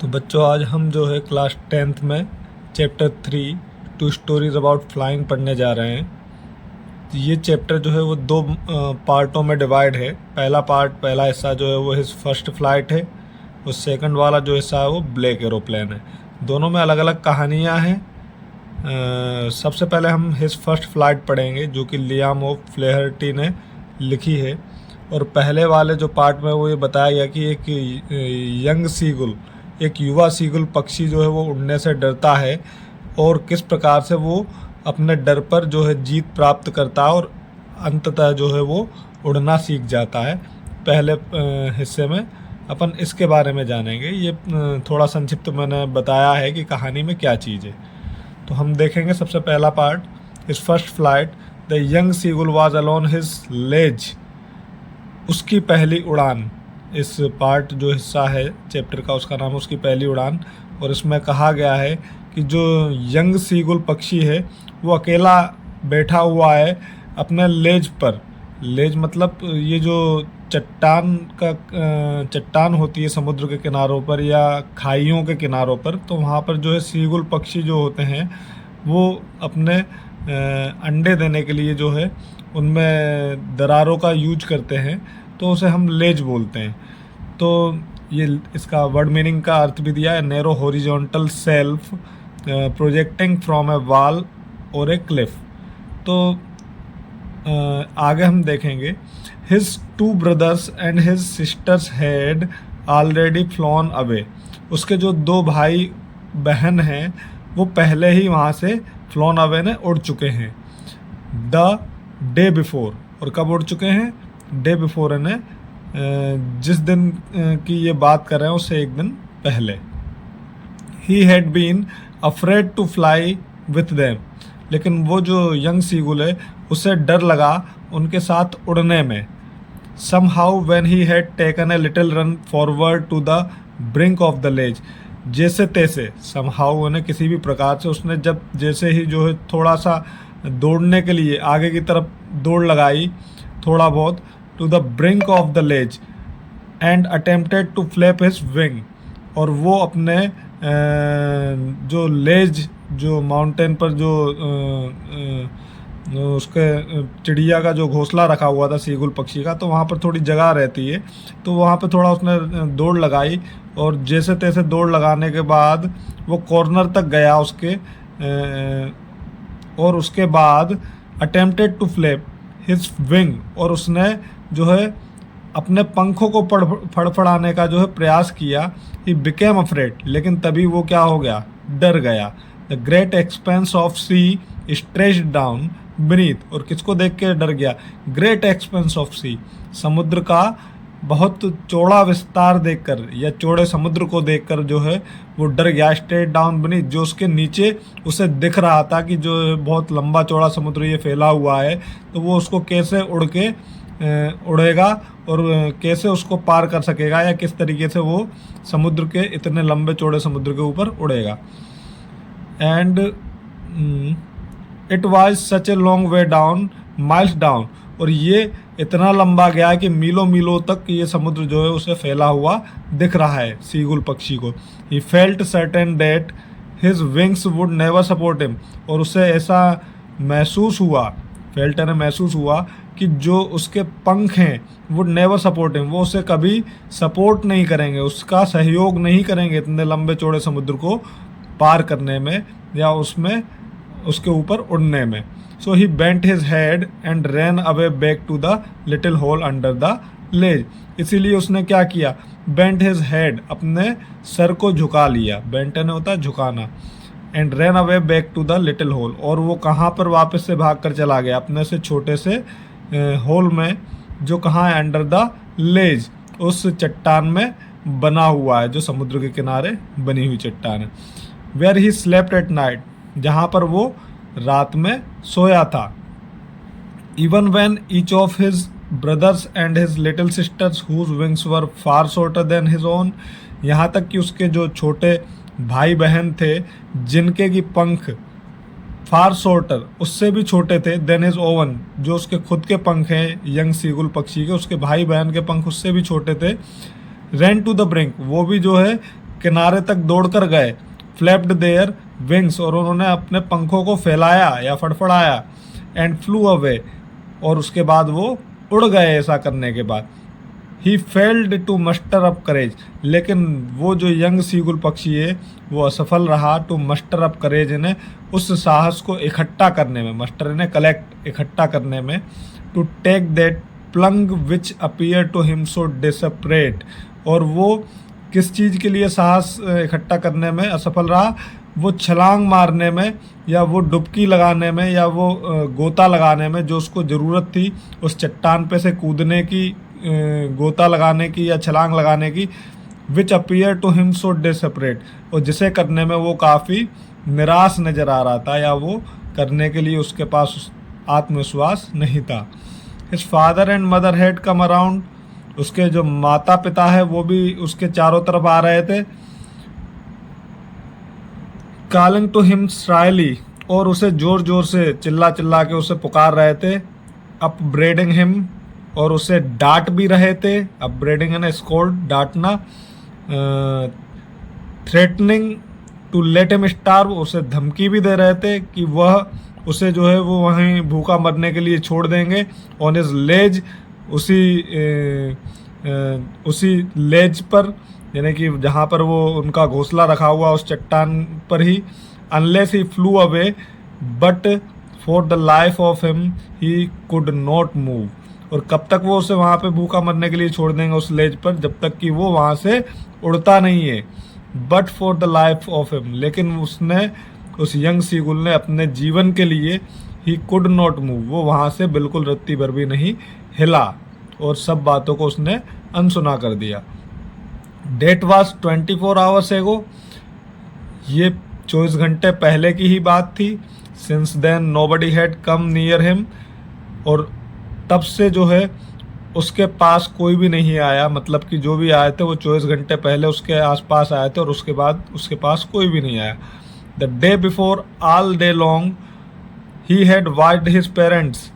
तो बच्चों आज हम जो है क्लास 10th में chapter 3 two stories about flying पढ़ने जा रहे हैं। तो ये चैप्टर जो है वो दो पार्टों में डिवाइड है। पहला हिस्सा जो है वो हिज फर्स्ट फ्लाइट है और सेकंड वाला जो हिस्सा है वो ब्लैक एरोप्लेन है। दोनों में अलग अलग कहानियाँ हैं। सबसे पहले हम हिज फर्स्ट फ्लाइट पढ़ेंगे जो कि लियाम ओ फ्लेहर्टी ने लिखी है। और पहले वाले जो पार्ट में वो ये बताया गया कि एक यंग सीगुल, एक युवा सीगुल पक्षी जो है वो उड़ने से डरता है और किस प्रकार से वो अपने डर पर जो है जीत प्राप्त करता है और अंततः जो है वो उड़ना सीख जाता है। पहले हिस्से में अपन इसके बारे में जानेंगे। ये थोड़ा संक्षिप्त मैंने बताया है कि कहानी में क्या चीज़ है। तो हम देखेंगे सबसे पहला part, his first flight. The young seagull was alone his ledge, उसकी पहली उड़ान। इस पार्ट जो हिस्सा है चैप्टर का उसका नाम है उसकी पहली उड़ान। और इसमें कहा गया है कि जो यंग सीगुल पक्षी है वो अकेला बैठा हुआ है अपने लेज पर। लेज मतलब ये जो चट्टान होती है समुद्र के किनारों पर या खाइयों के किनारों पर, तो वहाँ पर जो है सीगुल पक्षी जो होते हैं वो अपने अंडे देने के लिए जो है उनमें दरारों का यूज करते हैं, तो उसे हम लेज बोलते हैं। तो ये इसका वर्ड मीनिंग का अर्थ भी दिया है, narrow horizontal self projecting from A wall और ए क्लिफ। तो आगे हम देखेंगे, his two brothers and his sisters had already flown away, उसके जो दो भाई बहन हैं वो पहले ही वहाँ से फ्लॉन अवे ने उड़ चुके हैं। द डे बिफोर, और कब उड़ चुके हैं? डे बिफोर यानी जिस दिन की ये बात कर रहे हैं उससे एक दिन पहले। He had been afraid to fly with them, लेकिन वो जो यंग सीगुल है उसे डर लगा उनके साथ उड़ने में। Somehow when he had taken a little run forward to the brink of the ledge, जैसे तैसे, समहाउ यानी किसी भी प्रकार से, उसने जब जैसे ही जो है थोड़ा सा दौड़ने के लिए आगे की तरफ दौड़ लगाई थोड़ा बहुत, to the brink of the ledge and attempted to flap his wing, और वो अपने जो लेज जो माउंटेन पर जो उसके चिड़िया का जो घोंसला रखा हुआ था सीगुल पक्षी का, तो वहाँ पर थोड़ी जगह रहती है, तो वहाँ पर थोड़ा उसने दौड़ लगाई और जैसे तैसे दौड़ लगाने के बाद वो कॉर्नर तक गया उसके, और उसके बाद attempted to flap his wing, और उसने जो है अपने पंखों को फड़फड़ाने का जो है प्रयास किया। ही बिकेम अफ्रेड, लेकिन तभी वो क्या हो गया? डर गया। The great expanse of sea stretched down beneath, और किसको देख के डर गया? ग्रेट एक्सपेंस ऑफ सी, समुद्र का बहुत चौड़ा विस्तार देखकर या चौड़े समुद्र को देखकर जो है वो डर गया। स्ट्रेट डाउन बीनीथ, जो उसके नीचे उसे दिख रहा था कि जो बहुत लंबा चौड़ा समुद्र ये फैला हुआ है, तो वो उसको कैसे उड़ के उड़ेगा और कैसे उसको पार कर सकेगा या किस तरीके से वो समुद्र के इतने लंबे चौड़े समुद्र के ऊपर उड़ेगा। And it was such a long way down, miles down, और ये इतना लंबा गया कि मीलों मीलों तक ये समुद्र जो है उसे फैला हुआ दिख रहा है सीगुल पक्षी को। He felt certain that his wings would never support him, और उसे ऐसा महसूस हुआ, फेल्ट ने महसूस हुआ कि जो उसके पंख हैं वुड नेवर सपोर्ट हिम, वो उसे कभी सपोर्ट नहीं करेंगे, उसका सहयोग नहीं करेंगे इतने लंबे चौड़े समुद्र को पार करने में या उसमें उसके ऊपर उड़ने में। So he bent his head and ran away back to the little hole under the ledge, इसीलिए उसने क्या किया? बेंट हिज हेड, अपने सर को झुका लिया, बेंट ने होता है झुकाना, and ran away back to the little hole, और वो कहाँ पर वापस से भाग कर चला गया? अपने से छोटे से होल में, जो कहाँ है? अंडर द लेज, उस चट्टान में बना हुआ है जो समुद्र के किनारे बनी हुई चट्टान है। Where he slept at night, जहाँ पर वो रात में सोया था। Even when each of his brothers and his little sisters whose wings were far shorter than his own, यहाँ तक कि उसके जो छोटे भाई बहन थे जिनके की पंख फार शॉर्टर, उससे भी छोटे थे, देन हिज ओवन, जो उसके खुद के पंख हैं यंग सीगुल पक्षी के, उसके भाई बहन के पंख उससे भी छोटे थे। रैन टू द ब्रिंक, वो भी जो है किनारे तक दौड़कर गए। फ्लैप्ड देयर विंग्स, और उन्होंने अपने पंखों को फैलाया या फड़फड़ाया। एंड फ्लू अवे, और उसके बाद वो उड़ गए ऐसा करने के बाद। He failed to muster up करेज, लेकिन वो जो यंग सीगुल पक्षी है वो असफल रहा टू मस्टर अप करेज, इन्हें उस साहस को इकट्ठा करने में, मस्टर इन्हें कलेक्ट इकट्ठा करने में, to take that plunge which appear to him so desperate. और वो किस चीज़ के लिए साहस इकट्ठा करने में असफल रहा? वो छलांग मारने में, या वो डुबकी लगाने में, या वो गोता लगाने में, जो उसको ज़रूरत थी उस चट्टान पे से कूदने की, गोता लगाने की या छलांग लगाने की। विच appear to him so desperate, और जिसे करने में वो काफ़ी निराश नज़र आ रहा था, या वो करने के लिए उसके पास आत्मविश्वास नहीं था। His father and mother had come around, उसके जो माता पिता है वो भी उसके चारों तरफ आ रहे थे। कॉलिंग टू हिम श्राइली, और उसे जोर जोर से चिल्ला चिल्ला के उसे पुकार रहे थे। अपब्रेडिंग हिम, और उसे डांट भी रहे थे। अपब्रेडिंग है स्कोल्ड, डांटना। Threatening to let him starve, उसे धमकी भी दे रहे थे कि वह उसे जो है वो वहीं भूखा मरने के लिए छोड़ देंगे। ऑन हिज लेज, उसी लेज पर, यानी कि जहाँ पर वो उनका घोंसला रखा हुआ उस चट्टान पर ही। Unless he flew away but for the life of him he could not move, और कब तक वो उसे वहाँ पे भूखा मरने के लिए छोड़ देंगे उस लेज पर, जब तक कि वो वहाँ से उड़ता नहीं है। But for the life of him, लेकिन उसने, उस यंग सीगुल ने अपने जीवन के लिए, ही कुड नॉट मूव, वो वहाँ से बिल्कुल रत्ती भर भी नहीं हिला, और सब बातों को उसने अनसुना कर दिया। डेट वाज 24 आवर्स एगो, ये 24 घंटे पहले की ही बात थी। Since then nobody had come near him, और तब से जो है उसके पास कोई भी नहीं आया, मतलब कि जो भी आए थे वो 24 घंटे पहले उसके आसपास आए थे, और उसके बाद उसके पास कोई भी नहीं आया। The day before all day long he had wide his parents,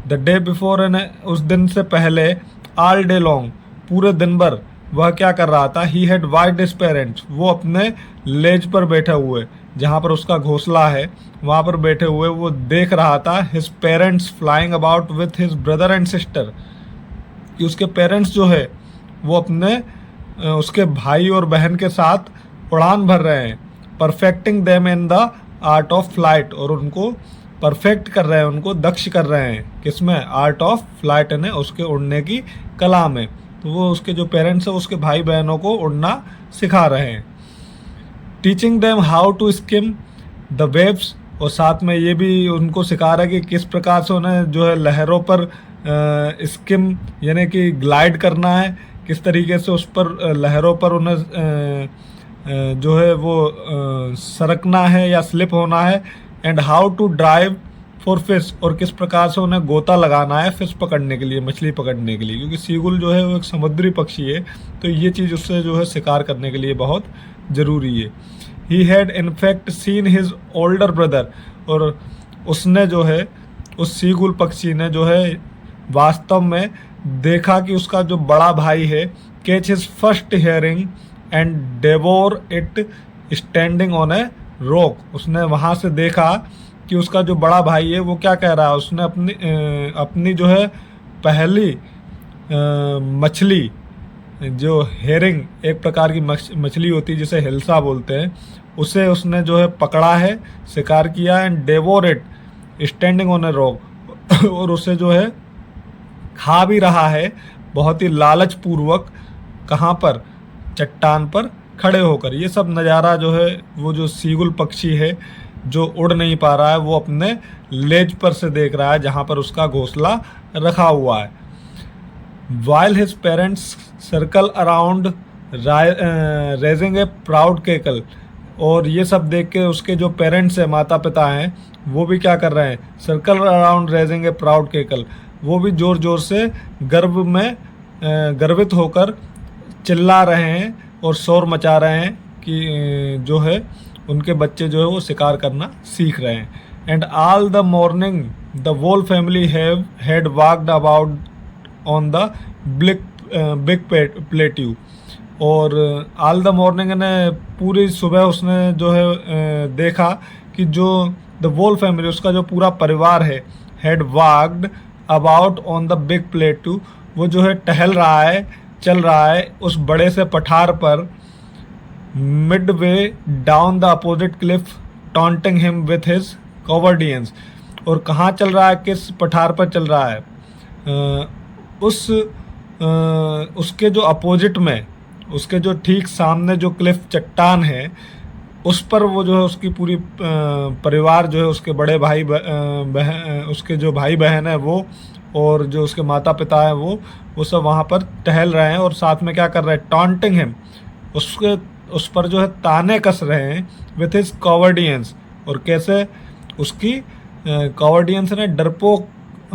the day before, उस दिन से पहले, ऑल डे लॉन्ग, पूरे दिन भर वह क्या कर रहा था? He had wide his parents, वो अपने लेज पर बैठे हुए, जहाँ पर उसका घोंसला है वहाँ पर बैठे हुए वो देख रहा था his parents flying about with his brother and sister, कि उसके पेरेंट्स जो है वो अपने उसके भाई और बहन के साथ उड़ान भर रहे हैं। Perfecting them in the art of flight, और उनको परफेक्ट कर रहे हैं, उनको दक्ष कर रहे हैं किसमें? आर्ट ऑफ फ्लाइट, ने उसके उड़ने की कला में। तो वो उसके जो पेरेंट्स हैं उसके भाई बहनों को उड़ना सिखा रहे हैं। Teaching them how to skim the waves, और साथ में ये भी उनको सिखा रहा है कि किस प्रकार से उन्हें जो है लहरों पर स्किम यानी कि ग्लाइड करना है, किस तरीके से उस पर लहरों पर उन्हें जो है वो सरकना है या स्लिप होना है। And how to drive for fish, और किस प्रकार से उन्हें गोता लगाना है फिश पकड़ने के लिए, मछली पकड़ने के लिए, क्योंकि सीगुल जो है वो एक समुद्री पक्षी है, तो ये चीज़ उससे जो है शिकार करने के लिए बहुत ज़रूरी है। He had in fact seen his older brother, और उसने जो है उस सीगुल पक्षी ने जो है वास्तव में देखा कि उसका जो बड़ा भाई है, catch his first herring and devour it standing on a rock, उसने वहाँ से देखा कि उसका जो बड़ा भाई है वो क्या कह रहा है। उसने अपनी जो है पहली मछली, जो हेरिंग एक प्रकार की मछली होती है जिसे हिल्सा बोलते हैं, उसे उसने जो है पकड़ा है, शिकार किया। And devour it standing on a rock, और उसे जो है खा भी रहा है बहुत ही लालच पूर्वक। कहाँ पर? चट्टान पर खड़े होकर। ये सब नज़ारा जो है वो जो सीगुल पक्षी है जो उड़ नहीं पा रहा है वो अपने लेज पर से देख रहा है जहाँ पर उसका घोंसला रखा हुआ है। While his parents circle around raising a proud cackle, और ये सब देख के उसके जो पेरेंट्स हैं, माता पिता हैं, वो भी क्या कर रहे हैं? Circle around raising a proud cackle, वो भी ज़ोर ज़ोर से गर्वित होकर चिल्ला रहे हैं और शोर मचा रहे हैं कि जो है उनके बच्चे जो है वो शिकार करना सीख रहे हैं। And all the morning the whole family had walked about on the big plateau, और ऑल द मॉर्निंग ने पूरी सुबह उसने जो है देखा कि जो द वोल फैमिली, उसका जो पूरा परिवार है, had walked about on the big प्लेटू, वो जो है टहल रहा है, चल रहा है उस बड़े से पठार पर, midway down the opposite cliff, taunting him with his cowardice. और कहाँ चल रहा है, किस पठार पर चल रहा है, उसके जो अपोजिट में, उसके जो ठीक सामने जो क्लिफ चट्टान है, उस पर वो जो है उसकी पूरी परिवार जो है, उसके बड़े भाई बहन, उसके जो भाई बहन है वो, और जो उसके माता पिता है वो सब वहाँ पर टहल रहे हैं। और साथ में क्या कर रहे हैं, टॉन्टिंग हिम, उस पर जो है ताने कस रहे हैं, विथ हिज कॉवर्डियंस। और कैसे, उसकी कॉवर्डियंस ने डरपोक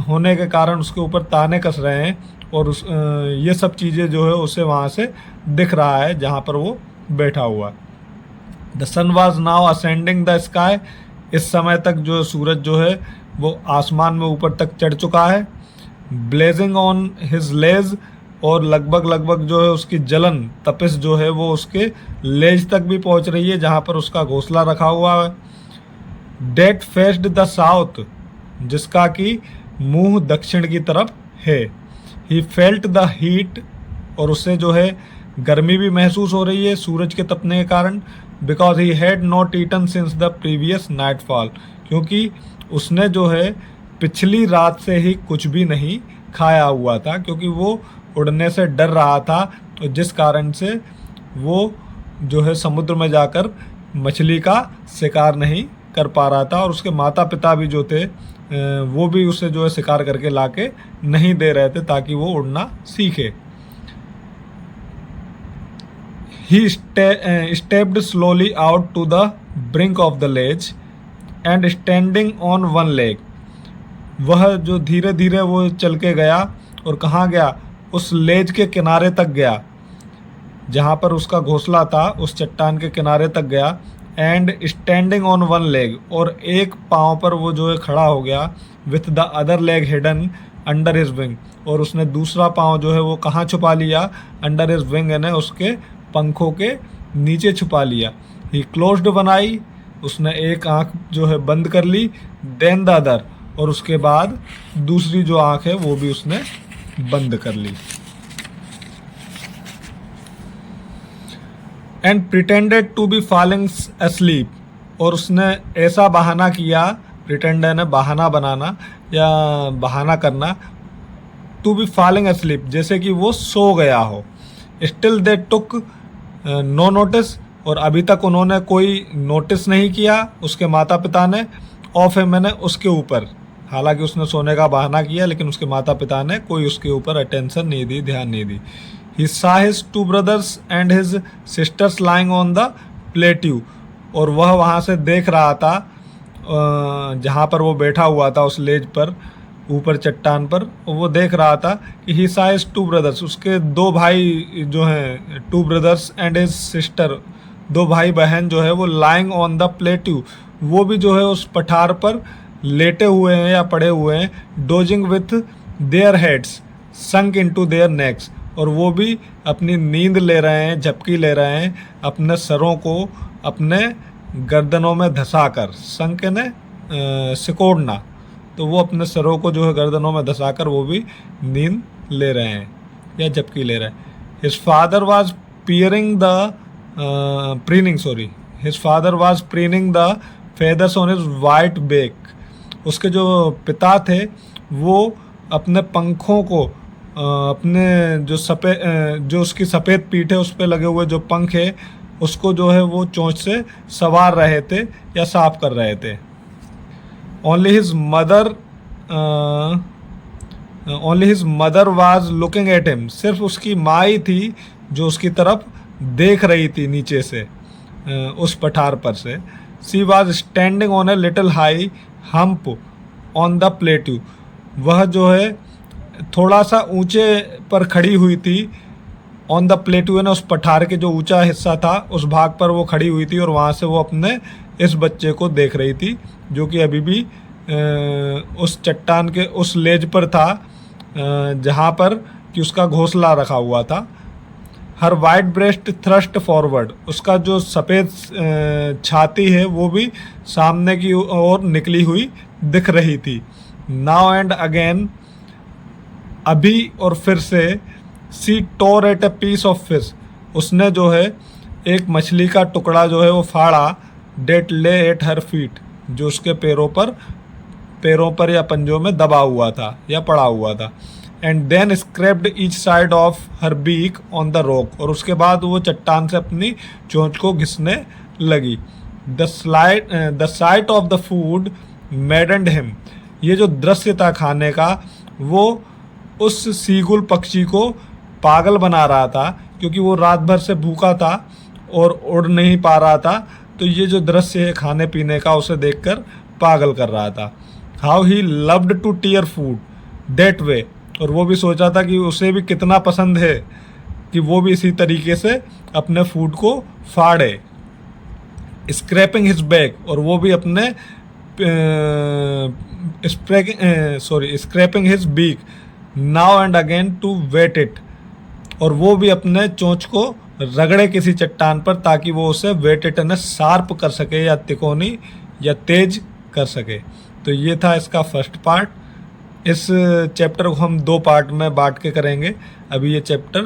होने के कारण उसके ऊपर ताने कस रहे हैं। और ये सब चीज़ें जो है उसे वहाँ से दिख रहा है जहाँ पर वो बैठा हुआ। The sun was now ascending the sky, इस समय तक जो सूरज जो है वो आसमान में ऊपर तक चढ़ चुका है। ब्लेजिंग ऑन हिज लेज, और लगभग जो है उसकी जलन तपिश जो है वो उसके लेज तक भी पहुंच रही है जहाँ पर उसका घोंसला रखा हुआ है। डेट फेस्ड द साउथ, जिसका कि मुंह दक्षिण की तरफ है। ही फेल्ट द हीट, और उससे जो है गर्मी भी महसूस हो रही है सूरज के तपने के कारण। Because he had not eaten since the previous nightfall, क्योंकि उसने जो है पिछली रात से ही कुछ भी नहीं खाया हुआ था, क्योंकि वो उड़ने से डर रहा था, तो जिस कारण से वो जो है समुद्र में जाकर मछली का शिकार नहीं कर पा रहा था। और उसके माता पिता भी जो थे वो भी उसे जो है शिकार करके लाके नहीं दे रहे थे ताकि वो उड़ना सीखे। He stepped slowly out to the brink of the ledge and standing on one leg, वह जो धीरे धीरे वो चल के गया, और कहाँ गया, उस लेज के किनारे तक गया जहाँ पर उसका घोंसला था, उस चट्टान के किनारे तक गया। And standing on one leg, और एक पाँव पर वो जो है खड़ा हो गया। With the other leg hidden under his wing, और उसने दूसरा पाँव जो है वो कहाँ छुपा लिया, अंडर हिज विंग, यानी उसके पंखों के नीचे छुपा लिया। ही क्लोज्ड वन आई, उसने एक आँख जो है बंद कर ली। देन द अदर, और उसके बाद दूसरी जो आँख है वो भी उसने बंद कर ली। And pretended to be falling asleep, और उसने ऐसा बहाना किया, प्रिटेंड है ना बहाना बनाना या बहाना करना, टू बी फॉलिंग asleep, जैसे कि वो सो गया हो। Still they took no notice, और अभी तक उन्होंने कोई नोटिस नहीं किया, उसके माता पिता ने, ऑफ है मैंने उसके ऊपर। हालांकि उसने सोने का बहाना किया, लेकिन उसके माता पिता ने कोई उसके ऊपर अटेंशन नहीं दी, ध्यान नहीं दी। He saw his two brothers and his sisters lying on the plateau, और वह वहाँ से देख रहा था जहाँ पर वो बैठा हुआ था उस लेज पर, ऊपर चट्टान पर, वो देख रहा था कि ही saw his two brothers, उसके दो भाई जो हैं, two brothers and his sister, दो भाई बहन जो है वो lying on the plateau, वो भी जो है उस पठार पर लेटे हुए हैं या पड़े हुए हैं। dozing with their heads sunk into their necks, और वो भी अपनी नींद ले रहे हैं, झपकी ले रहे हैं, अपने सरों को अपने गर्दनों में धंसाकर। संक ने सिकोड़ना, तो वो अपने सरों को जो है गर्दनों में धंसाकर वो भी नींद ले रहे हैं या झपकी ले रहे हैं। His father was preening the feathers on his white back, उसके जो पिता थे वो अपने पंखों को, अपने जो उसकी सफ़ेद पीठ है उस पर लगे हुए जो पंख है उसको जो है वो चोंच से सवार रहे थे या साफ कर रहे थे। Only his mother was looking at him, सिर्फ उसकी माँ ही थी जो उसकी तरफ देख रही थी नीचे से, उस पठार पर से। She was standing on a little high hump on the plateau, वह जो है थोड़ा सा ऊंचे पर खड़ी हुई थी। ऑन द प्लेट्यू है ना, उस पठार के जो ऊंचा हिस्सा था उस भाग पर वो खड़ी हुई थी, और वहाँ से वो अपने इस बच्चे को देख रही थी जो कि अभी भी उस चट्टान के उस लेज पर था जहाँ पर कि उसका घोंसला रखा हुआ था। हर वाइट ब्रेस्ट थ्रस्ट फॉरवर्ड, उसका जो सफ़ेद छाती है वो भी सामने की ओर निकली हुई दिख रही थी। नाउ एंड अगेन, अभी और फिर से, she tore at a piece of fish, उसने जो है एक मछली का टुकड़ा जो है वो फाड़ा, डेट ले एट हर फीट, जो उसके पैरों पर या पंजों में दबा हुआ था या पड़ा हुआ था। And then scraped each side of her beak on the rock, और उसके बाद वो चट्टान से अपनी चोंच को घिसने लगी। The site of the food मैडेंड him, ये जो दृश्य था खाने का वो उस सीगुल पक्षी को पागल बना रहा था, क्योंकि वो रात भर से भूखा था और उड़ नहीं पा रहा था। तो ये जो दृश्य है खाने पीने का उसे देखकर पागल कर रहा था। How he loved to tear food that way, और वो भी सोचा था कि उसे भी कितना पसंद है कि वो भी इसी तरीके से अपने फूड को फाड़े। स्क्रैपिंग हिज बैक, और वो भी अपने scraping his beak now and again to whet it, और वो भी अपने चोंच को रगड़े किसी चट्टान पर ताकि वो उसे वेट इट यानी शार्प कर सके या तिकोनी या तेज कर सके। तो ये था इसका फर्स्ट पार्ट। इस चैप्टर को हम 2 पार्ट में बांट के करेंगे। अभी ये चैप्टर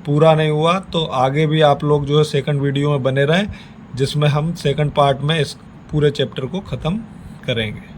पूरा नहीं हुआ, तो आगे भी आप लोग जो है सेकंड वीडियो में बने रहें, जिसमें हम सेकंड पार्ट में इस पूरे चैप्टर को ख़त्म करेंगे।